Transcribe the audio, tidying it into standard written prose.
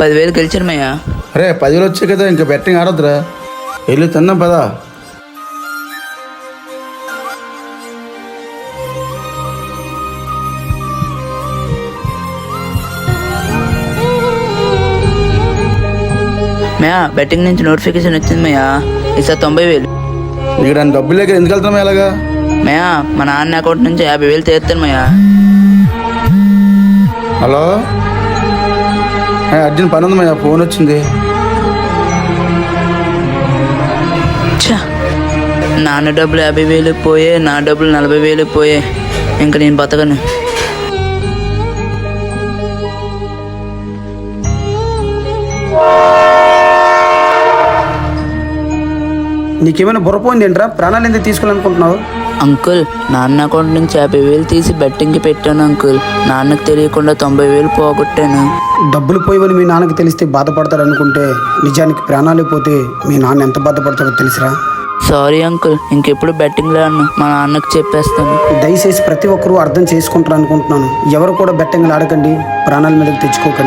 10,000 గెలిచాను మయ్యా. అరే 10,000 వచ్చాయి కదా, ఇంకా బెట్టింగ్ ఆడొద్దురా. వెళ్ళి తిందాం పదా. మయ్యా బెట్టింగ్ నుంచి నోటిఫికేషన్ వచ్చింది మయ్యా. ఈసారి 90,000. నీకు దాని డబ్బులు లేక ఎందుకు వెళ్తాం ఎలాగా? మయ్యా మా నాన్న అకౌంట్ నుంచి 50,000 తీస్తాను మయ్యా. హలో అర్జున్ పని ఉంది మయ్యా, ఫోన్ వచ్చింది. ఛ, నాన్న డబ్బులు 50,000 పోయే, నా డబ్బులు 40,000 పోయే. ఇంక నేను బతకను. నీకేమైనా బుర్రపోయింది ఏంట్రా? ప్రాణాలు ఎందుకు తీసుకోవాలనుకుంటున్నావు? అంకుల్, నాన్న అకౌంట్ నుంచి 50,000 తీసి బెట్టింగ్కి పెట్టాను అంకుల్. నాన్నకు తెలియకుండా 90,000 పోగొట్టాను. డబ్బులు పోయివని మీ నాన్నకి తెలిస్తే బాధపడతాడు అనుకుంటే, నిజానికి ప్రాణాలు పోతే మీ నాన్న ఎంత బాధపడతాడో తెలుసురా? సారీ అంకుల్, ఇంకెప్పుడు బెట్టింగ్లో ఆడను. మా నాన్నకు చెప్పేస్తాను. దయచేసి ప్రతి ఒక్కరూ అర్థం చేసుకుంటారు అనుకుంటున్నాను. ఎవరు కూడా బెట్టింగ్లు ఆడకండి, ప్రాణాల మీదకి తెచ్చుకోకండి.